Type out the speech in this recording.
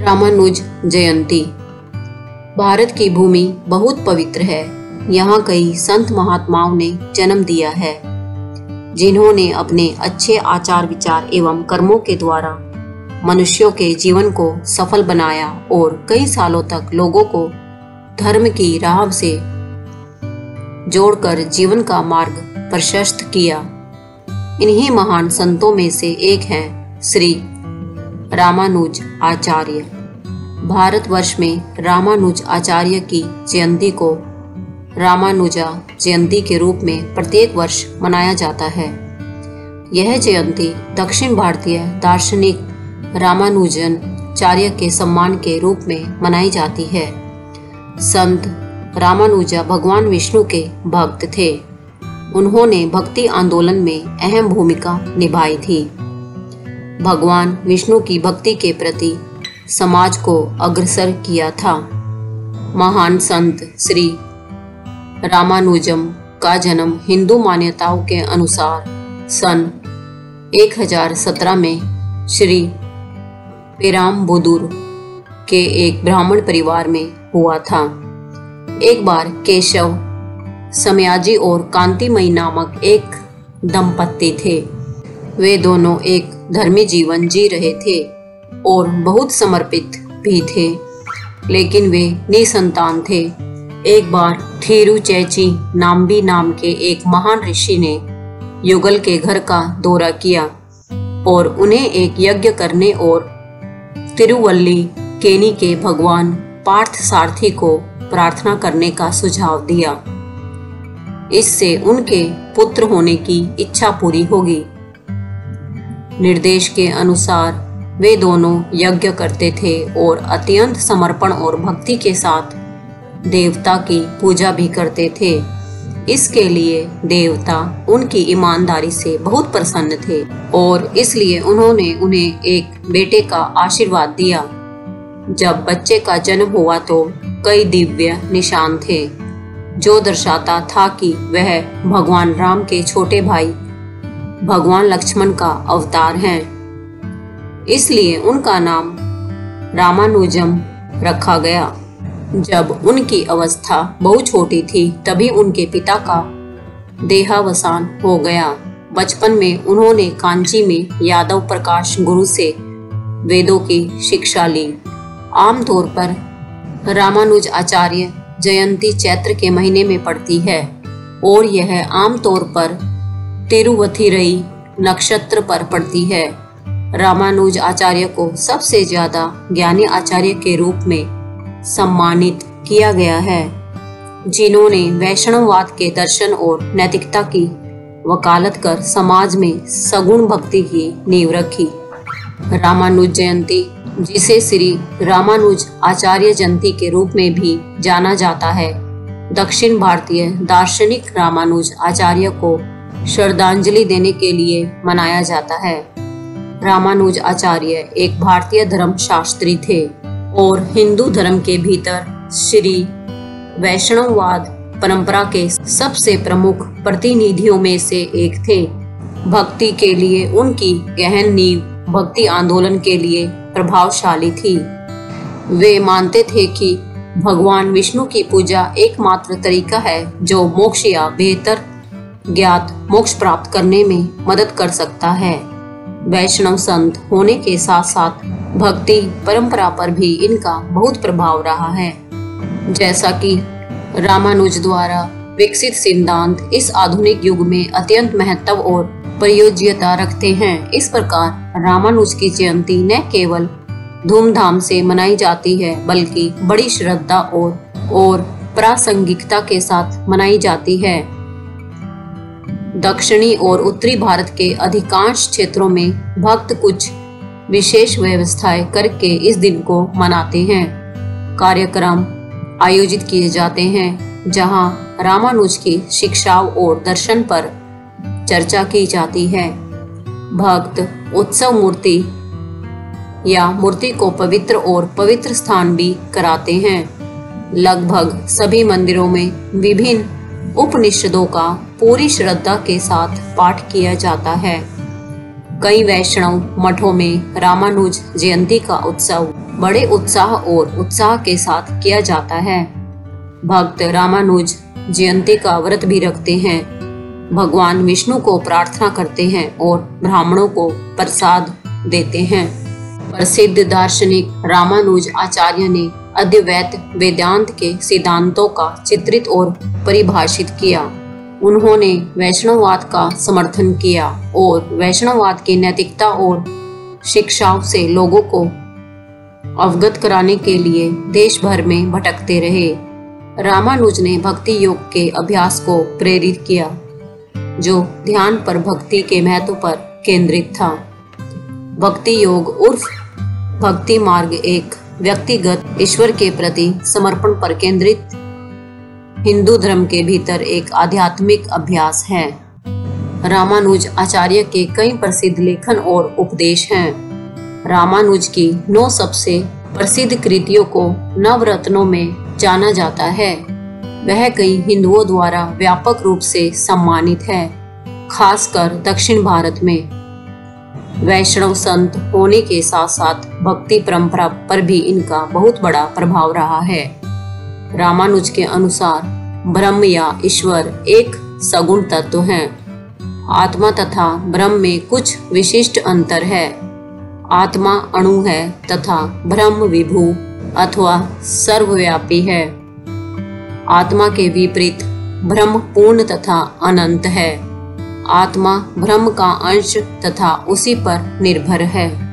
रामानुज जयंती। भारत की भूमि बहुत पवित्र है। यहाँ कई संत महात्माओं ने जन्म दिया है, जिन्होंने अपने अच्छे आचार विचार एवं कर्मों के द्वारा मनुष्यों के जीवन को सफल बनाया और कई सालों तक लोगों को धर्म की राह से जोड़कर जीवन का मार्ग प्रशस्त किया। इन्हीं महान संतों में से एक हैं श्री रामानुज आचार्य। भारतवर्ष में रामानुज आचार्य की जयंती को रामानुजा जयंती के रूप में प्रत्येक वर्ष मनाया जाता है। यह जयंती दक्षिण भारतीय दार्शनिक रामानुजन आचार्य के सम्मान के रूप में मनाई जाती है। संत रामानुजा भगवान विष्णु के भक्त थे। उन्होंने भक्ति आंदोलन में अहम भूमिका निभाई थी। भगवान विष्णु की भक्ति के प्रति समाज को अग्रसर किया था। महान संत श्री रामानुजम का जन्म हिंदू मान्यताओं के अनुसार सन 1017 में श्री पेराम्बुदूर के एक ब्राह्मण परिवार में हुआ था। एक बार केशव समयाजी और कांतिमयी नामक एक दंपत्ति थे। वे दोनों एक धर्मी जीवन जी रहे थे और बहुत समर्पित भी थे, लेकिन वे निसंतान थे। एक बार थिरुचैची नाम्बी नाम के एक महान ऋषि ने युगल के घर का दौरा किया और उन्हें एक यज्ञ करने और तिरुवल्ली केनी के भगवान पार्थ सारथी को प्रार्थना करने का सुझाव दिया। इससे उनके पुत्र होने की इच्छा पूरी होगी। निर्देश के अनुसार वे दोनों यज्ञ करते थे और अत्यंत समर्पण और भक्ति के साथ देवता की पूजा भी करते थे। इसके लिए देवता उनकी ईमानदारी से बहुत प्रसन्न थे और इसलिए उन्होंने उन्हें एक बेटे का आशीर्वाद दिया। जब बच्चे का जन्म हुआ तो कई दिव्य निशान थे, जो दर्शाता था कि वह भगवान राम के छोटे भाई भगवान लक्ष्मण का अवतार हैं। इसलिए उनका नाम रामानुजम रखा गया। जब उनकी अवस्था बहुत छोटी थी तभी उनके पिता का देहावसान हो गया। बचपन में उन्होंने कांची में यादव प्रकाश गुरु से वेदों की शिक्षा ली। आमतौर पर रामानुज आचार्य जयंती चैत्र के महीने में पड़ती है और यह आमतौर पर तिरुवथिरई नक्षत्र पर पड़ती है। रामानुज आचार्य को सबसे ज्यादा ज्ञानी आचार्य के रूप में सम्मानित किया गया है, जिन्होंने वैष्णववाद के दर्शन और नैतिकता की वकालत कर समाज में सगुण भक्ति की नींव रखी। रामानुज जयंती, जिसे श्री रामानुज आचार्य जयंती के रूप में भी जाना जाता है, दक्षिण भारतीय दार्शनिक रामानुज आचार्य को श्रद्धांजलि देने के लिए मनाया जाता है। रामानुज आचार्य एक भारतीय धर्म शास्त्री थे और हिंदू धर्म के भीतर श्री वैष्णववाद परंपरा के सबसे प्रमुख प्रतिनिधियों में से एक थे। भक्ति के लिए उनकी गहन नींव भक्ति आंदोलन के लिए प्रभावशाली थी। वे मानते थे कि भगवान विष्णु की पूजा एकमात्र तरीका है जो मोक्ष या बेहतर ज्ञात मोक्ष प्राप्त करने में मदद कर सकता है। वैष्णव संत होने के साथ साथ भक्ति परंपरा पर भी इनका बहुत प्रभाव रहा है। जैसा कि रामानुज द्वारा विकसित सिद्धांत इस आधुनिक युग में अत्यंत महत्व और प्रयोज्यता रखते हैं। इस प्रकार रामानुज की जयंती न केवल धूमधाम से मनाई जाती है, बल्कि बड़ी श्रद्धा और प्रासंगिकता के साथ मनाई जाती है। दक्षिणी और उत्तरी भारत के अधिकांश क्षेत्रों में भक्त कुछ विशेष व्यवस्थाएं करके इस दिन को मनाते हैं। कार्यक्रम आयोजित किए जाते हैं जहां रामानुज की शिक्षाओं और दर्शन पर चर्चा की जाती है। भक्त उत्सव मूर्ति या मूर्ति को पवित्र और पवित्र स्थान भी कराते हैं। लगभग सभी मंदिरों में विभिन्न उपनिषदों का पूरी श्रद्धा के साथ पाठ किया जाता है। कई वैष्णव मठों में रामानुज जयंती का उत्सव बड़े उत्साह और उत्साह के साथ किया जाता है। भक्त रामानुज जयंती का व्रत भी रखते हैं, भगवान विष्णु को प्रार्थना करते हैं और ब्राह्मणों को प्रसाद देते हैं। प्रसिद्ध दार्शनिक रामानुज आचार्य ने अद्वैत वेदांत के सिद्धांतों का चित्रित और परिभाषित किया। उन्होंने वैष्णववाद का समर्थन किया और वैष्णववाद की नैतिकता और शिक्षाओं से लोगों को अवगत कराने के लिए देश भर में भटकते रहे। रामानुज ने भक्ति योग के अभ्यास को प्रेरित किया, जो ध्यान पर भक्ति के महत्व पर केंद्रित था। भक्ति योग उर्फ भक्ति मार्ग एक व्यक्तिगत ईश्वर के प्रति समर्पण पर केंद्रित हिंदू धर्म के भीतर एक आध्यात्मिक अभ्यास है। रामानुज आचार्य के कई प्रसिद्ध लेखन और उपदेश हैं। रामानुज की 9 सबसे प्रसिद्ध कृतियों को नवरत्नों में जाना जाता है। वह कई हिंदुओं द्वारा व्यापक रूप से सम्मानित है, खासकर दक्षिण भारत में। वैष्णव संत होने के साथ साथ भक्ति परंपरा पर भी इनका बहुत बड़ा प्रभाव रहा है। रामानुज के अनुसार ब्रह्म या ईश्वर एक सगुण तत्व है। आत्मा तथा ब्रह्म में कुछ विशिष्ट अंतर है। आत्मा अणु है तथा ब्रह्म विभु अथवा सर्वव्यापी है। आत्मा के विपरीत ब्रह्म पूर्ण तथा अनंत है। आत्मा ब्रह्म का अंश तथा उसी पर निर्भर है।